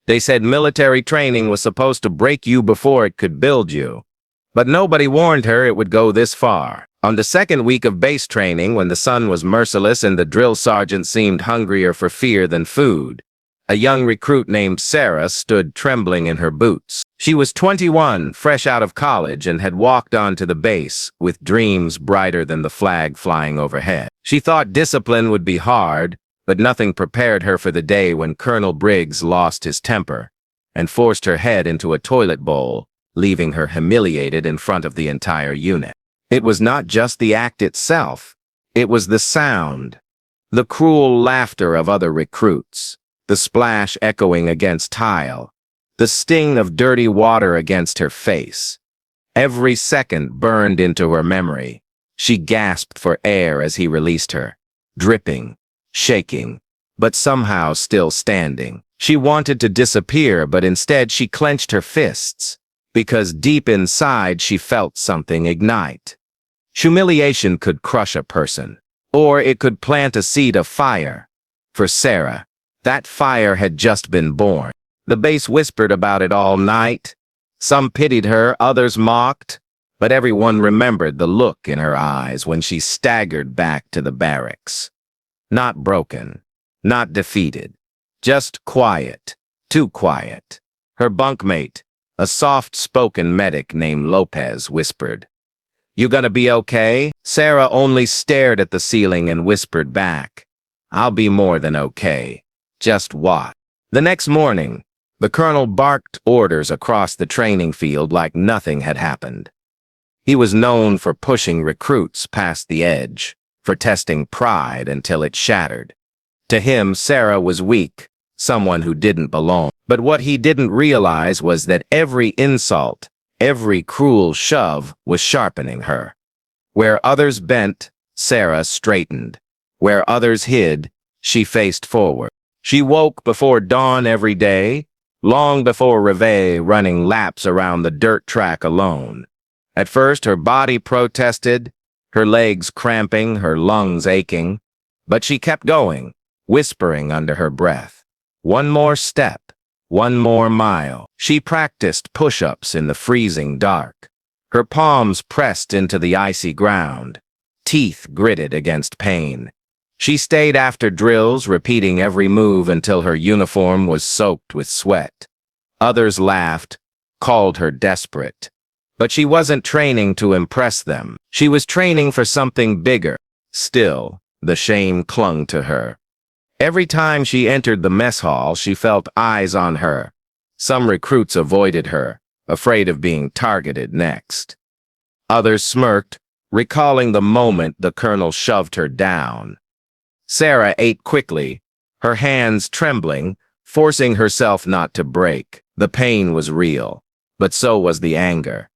They said military training was supposed to break you before it could build you. But nobody warned her it would go this far. On the second week of base training, when the sun was merciless and the drill sergeant seemed hungrier for fear than food, a young recruit named Sarah stood trembling in her boots. She was 21, fresh out of college, and had walked onto the base with dreams brighter than the flag flying overhead. She thought discipline would be hard, but nothing prepared her for the day when Colonel Briggs lost his temper and forced her head into a toilet bowl, leaving her humiliated in front of the entire unit. It was not just the act itself. It was the sound, the cruel laughter of other recruits, the splash echoing against tile, the sting of dirty water against her face. Every second burned into her memory. She gasped for air as he released her, dripping, shaking, but somehow still standing. She wanted to disappear, but instead she clenched her fists, because deep inside she felt something ignite. Humiliation could crush a person, or it could plant a seed of fire. For Sarah, that fire had just been born. The base whispered about it all night. Some pitied her, others mocked, but everyone remembered the look in her eyes when she staggered back to the barracks. Not broken, not defeated, just quiet, too quiet. Her bunkmate, a soft-spoken medic named Lopez, whispered, "You gonna be okay?" Sarah only stared at the ceiling and whispered back, "I'll be more than okay. Just what?" The next morning, the colonel barked orders across the training field like nothing had happened. He was known for pushing recruits past the edge, for testing pride until it shattered. To him, Sarah was weak, someone who didn't belong. But what he didn't realize was that every insult, every cruel shove was sharpening her. Where others bent, Sarah straightened. Where others hid, she faced forward. She woke before dawn every day, long before reveille, running laps around the dirt track alone. At first, her body protested, her legs cramping, her lungs aching, but she kept going, whispering under her breath. One more step, one more mile. She practiced push-ups in the freezing dark. Her palms pressed into the icy ground, teeth gritted against pain. She stayed after drills, repeating every move until her uniform was soaked with sweat. Others laughed, called her desperate. But she wasn't training to impress them. She was training for something bigger. Still, the shame clung to her. Every time she entered the mess hall, she felt eyes on her. Some recruits avoided her, afraid of being targeted next. Others smirked, recalling the moment the colonel shoved her down. Sarah ate quickly, her hands trembling, forcing herself not to break. The pain was real, but so was the anger.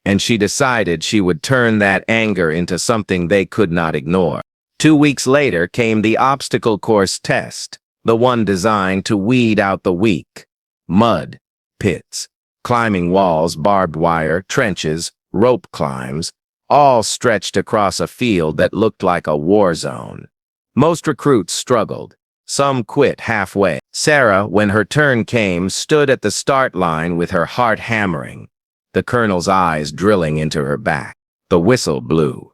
And she decided she would turn that anger into something they could not ignore. 2 weeks later came the obstacle course test, the one designed to weed out the weak. Mud, pits, climbing walls, barbed wire, trenches, rope climbs, all stretched across a field that looked like a war zone. Most recruits struggled. Some quit halfway. Sarah, when her turn came, stood at the start line with her heart hammering, the colonel's eyes drilling into her back. The whistle blew.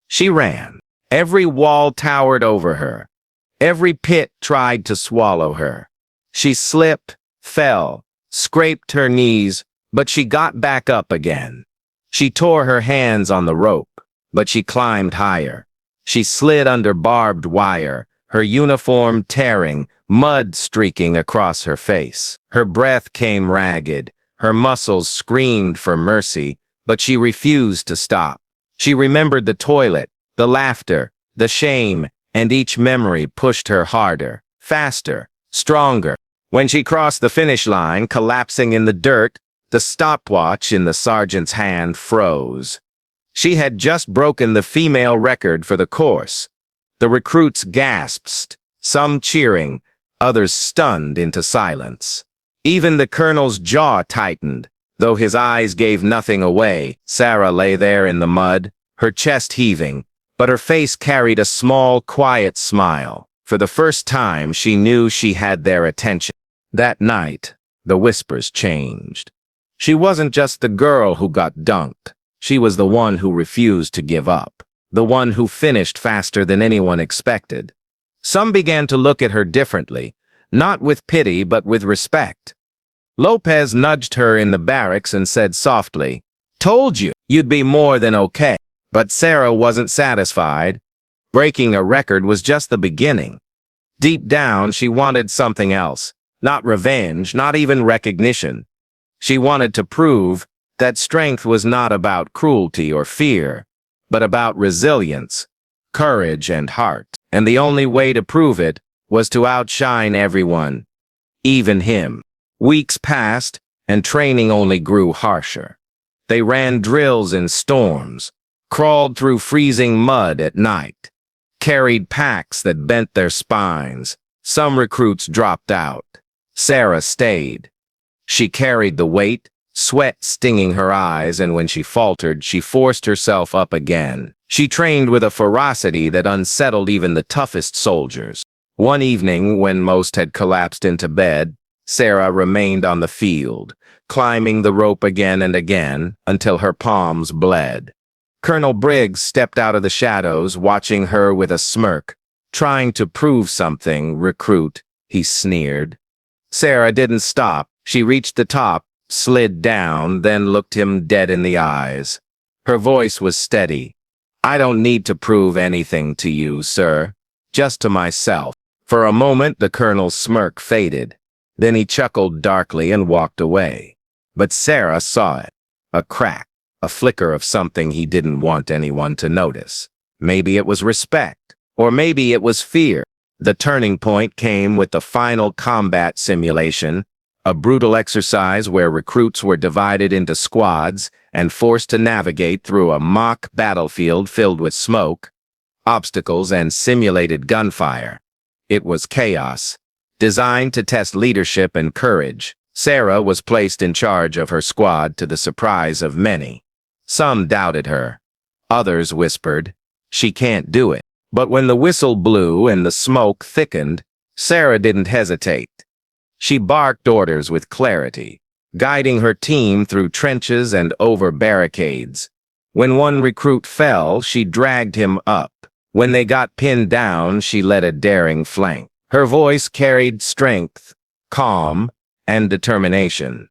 She ran. Every wall towered over her. Every pit tried to swallow her. She slipped, fell, scraped her knees, but she got back up again. She tore her hands on the rope, but she climbed higher. She slid under barbed wire, her uniform tearing, mud streaking across her face. Her breath came ragged. Her muscles screamed for mercy, but she refused to stop. She remembered the toilet, the laughter, the shame, and each memory pushed her harder, faster, stronger. When she crossed the finish line, collapsing in the dirt, the stopwatch in the sergeant's hand froze. She had just broken the female record for the course. The recruits gasped, some cheering, others stunned into silence. Even the colonel's jaw tightened, though his eyes gave nothing away. Sarah lay there in the mud, her chest heaving, but her face carried a small, quiet smile. For the first time, she knew she had their attention. That night, the whispers changed. She wasn't just the girl who got dunked. She was the one who refused to give up, the one who finished faster than anyone expected. Some began to look at her differently, not with pity but with respect. Lopez nudged her in the barracks and said softly, "Told you, you'd be more than okay." But Sarah wasn't satisfied. Breaking a record was just the beginning. Deep down, she wanted something else. Not revenge, not even recognition. She wanted to prove that strength was not about cruelty or fear, but about resilience, courage, and heart. And the only way to prove it was to outshine everyone, even him. Weeks passed, and training only grew harsher. They ran drills in storms, crawled through freezing mud at night, carried packs that bent their spines. Some recruits dropped out. Sarah stayed. She carried the weight, sweat stinging her eyes, and when she faltered, she forced herself up again. She trained with a ferocity that unsettled even the toughest soldiers. One evening, when most had collapsed into bed, Sarah remained on the field, climbing the rope again and again until her palms bled. Colonel Briggs stepped out of the shadows, watching her with a smirk. "Trying to prove something, recruit," he sneered. Sarah didn't stop. She reached the top, slid down, then looked him dead in the eyes. Her voice was steady. "I don't need to prove anything to you, sir. Just to myself." For a moment, the colonel's smirk faded. Then he chuckled darkly and walked away. But Sarah saw it. A crack. A flicker of something he didn't want anyone to notice. Maybe it was respect, or maybe it was fear. The turning point came with the final combat simulation, a brutal exercise where recruits were divided into squads and forced to navigate through a mock battlefield filled with smoke, obstacles, and simulated gunfire. It was chaos, designed to test leadership and courage. Sarah was placed in charge of her squad to the surprise of many. Some doubted her. Others whispered, "She can't do it." But when the whistle blew and the smoke thickened, Sarah didn't hesitate. She barked orders with clarity, guiding her team through trenches and over barricades. When one recruit fell, she dragged him up. When they got pinned down, she led a daring flank. Her voice carried strength, calm, and determination.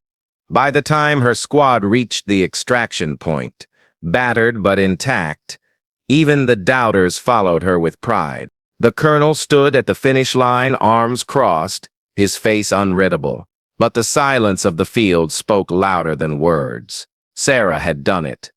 By the time her squad reached the extraction point, battered but intact, even the doubters followed her with pride. The colonel stood at the finish line, arms crossed, his face unreadable. But the silence of the field spoke louder than words. Sarah had done it.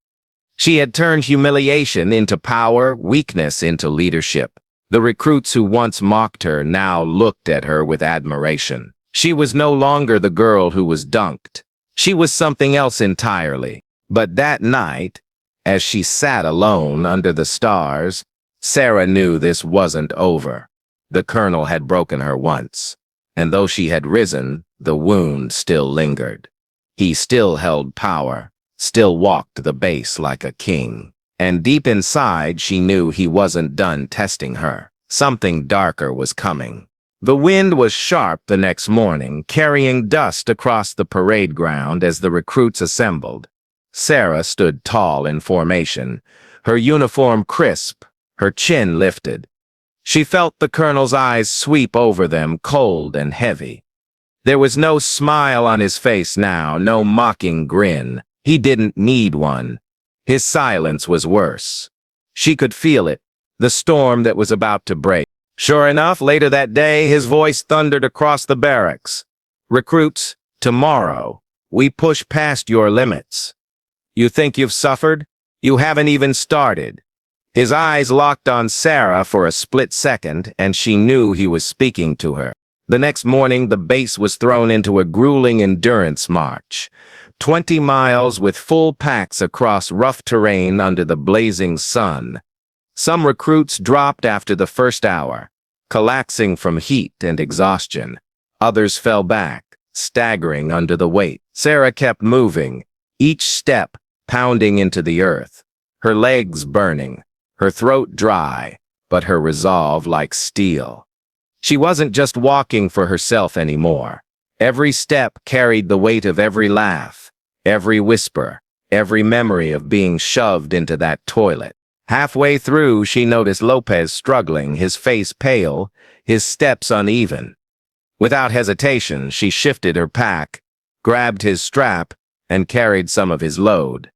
She had turned humiliation into power, weakness into leadership. The recruits who once mocked her now looked at her with admiration. She was no longer the girl who was dunked. She was something else entirely. But that night, as she sat alone under the stars, Sarah knew this wasn't over. The colonel had broken her once, and though she had risen, the wound still lingered. He still held power, still walked the base like a king. And deep inside, she knew he wasn't done testing her. Something darker was coming. The wind was sharp the next morning, carrying dust across the parade ground as the recruits assembled. Sarah stood tall in formation, her uniform crisp, her chin lifted. She felt the colonel's eyes sweep over them, cold and heavy. There was no smile on his face now, no mocking grin. He didn't need one. His silence was worse. She could feel it, the storm that was about to break. Sure enough, later that day, his voice thundered across the barracks. "Recruits, tomorrow, we push past your limits. You think you've suffered? You haven't even started." His eyes locked on Sarah for a split second, and she knew he was speaking to her. The next morning, the base was thrown into a grueling endurance march. 20 miles with full packs across rough terrain under the blazing sun. Some recruits dropped after the first hour, collapsing from heat and exhaustion. Others fell back, staggering under the weight. Sarah kept moving, each step pounding into the earth, her legs burning, her throat dry, but her resolve like steel. She wasn't just walking for herself anymore. Every step carried the weight of every laugh, every whisper, every memory of being shoved into that toilet. Halfway through, she noticed Lopez struggling, his face pale, his steps uneven. Without hesitation, she shifted her pack, grabbed his strap, and carried some of his load.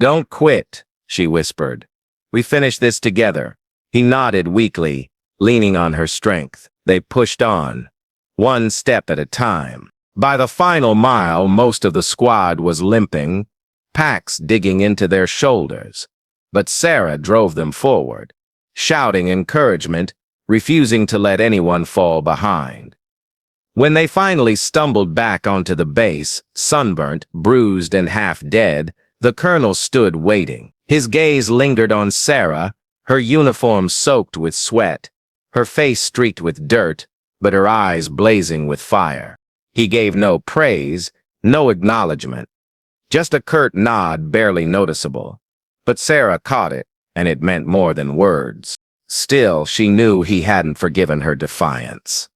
"Don't quit," she whispered. "We finish this together." He nodded weakly, leaning on her strength. They pushed on, one step at a time. By the final mile, most of the squad was limping, packs digging into their shoulders. But Sarah drove them forward, shouting encouragement, refusing to let anyone fall behind. When they finally stumbled back onto the base, sunburnt, bruised, and half dead, the colonel stood waiting. His gaze lingered on Sarah, her uniform soaked with sweat, her face streaked with dirt, but her eyes blazing with fire. He gave no praise, no acknowledgement, just a curt nod barely noticeable. But Sarah caught it, and it meant more than words. Still, she knew he hadn't forgiven her defiance.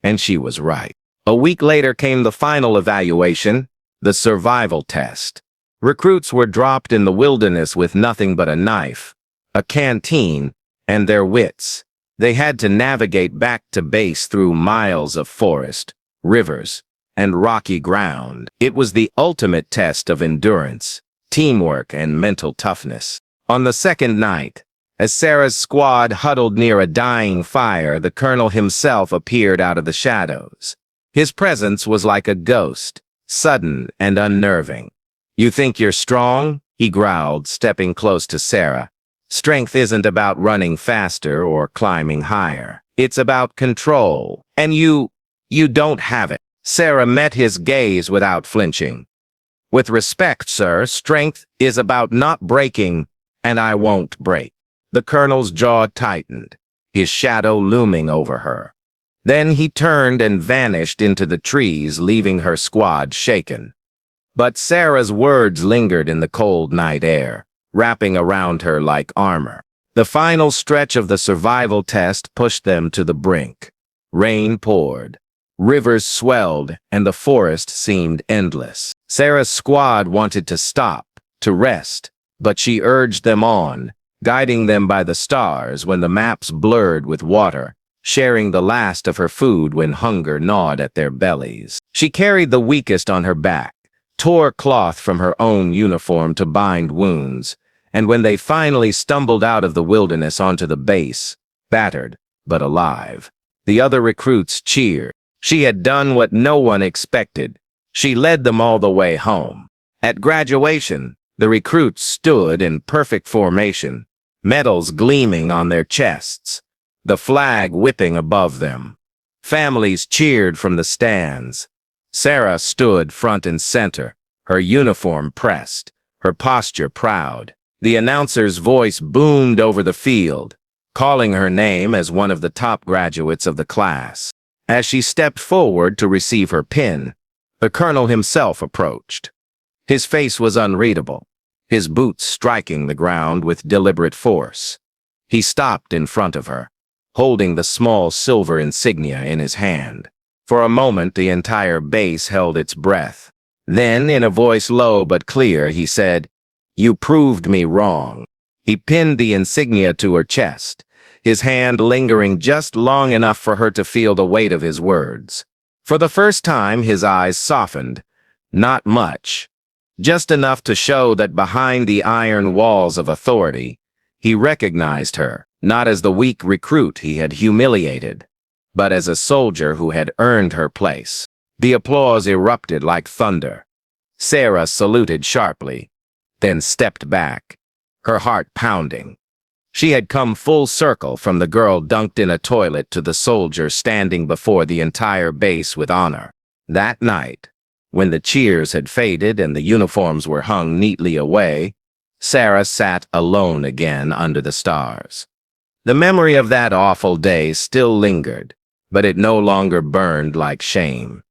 And she was right. A week later came the final evaluation, the survival test. Recruits were dropped in the wilderness with nothing but a knife, a canteen, and their wits. They had to navigate back to base through miles of forest, rivers, and rocky ground. It was the ultimate test of endurance, teamwork, and mental toughness. On the second night, as Sarah's squad huddled near a dying fire, the colonel himself appeared out of the shadows. His presence was like a ghost, sudden and unnerving. "You think you're strong?" he growled, stepping close to Sarah. "Strength isn't about running faster or climbing higher. It's about control. And you don't have it." Sarah met his gaze without flinching. "With respect, sir, strength is about not breaking, and I won't break." The colonel's jaw tightened, his shadow looming over her. Then he turned and vanished into the trees, leaving her squad shaken. But Sarah's words lingered in the cold night air, wrapping around her like armor. The final stretch of the survival test pushed them to the brink. Rain poured, rivers swelled, and the forest seemed endless. Sarah's squad wanted to stop, to rest, but she urged them on, guiding them by the stars when the maps blurred with water, sharing the last of her food when hunger gnawed at their bellies. She carried the weakest on her back, tore cloth from her own uniform to bind wounds, and when they finally stumbled out of the wilderness onto the base, battered but alive, the other recruits cheered. She had done what no one expected. She led them all the way home. At graduation, the recruits stood in perfect formation, medals gleaming on their chests, the flag whipping above them. Families cheered from the stands. Sarah stood front and center, her uniform pressed, her posture proud. The announcer's voice boomed over the field, calling her name as one of the top graduates of the class. As she stepped forward to receive her pin, the colonel himself approached. His face was unreadable, his boots striking the ground with deliberate force. He stopped in front of her, holding the small silver insignia in his hand. For a moment, the entire base held its breath. Then, in a voice low but clear, he said, "You proved me wrong." He pinned the insignia to her chest, his hand lingering just long enough for her to feel the weight of his words. For the first time, his eyes softened. Not much. Just enough to show that behind the iron walls of authority, he recognized her, not as the weak recruit he had humiliated, but as a soldier who had earned her place. The applause erupted like thunder. Sarah saluted sharply, then stepped back, her heart pounding. She had come full circle from the girl dunked in a toilet to the soldier standing before the entire base with honor. That night, when the cheers had faded and the uniforms were hung neatly away, Sarah sat alone again under the stars. The memory of that awful day still lingered, but it no longer burned like shame.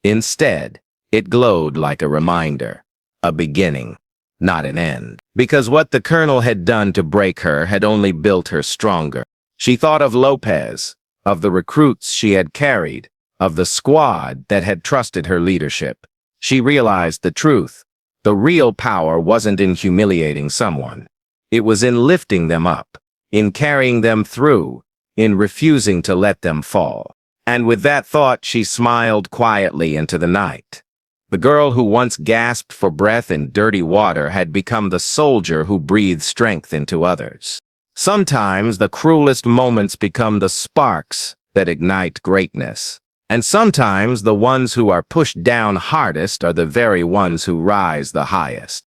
Instead, it glowed like a reminder, a beginning, not an end. Because what the colonel had done to break her had only built her stronger. She thought of Lopez, of the recruits she had carried, of the squad that had trusted her leadership. She realized the truth. The real power wasn't in humiliating someone. It was in lifting them up, in carrying them through, in refusing to let them fall. And with that thought, she smiled quietly into the night. The girl who once gasped for breath in dirty water had become the soldier who breathed strength into others. Sometimes the cruelest moments become the sparks that ignite greatness. And sometimes the ones who are pushed down hardest are the very ones who rise the highest.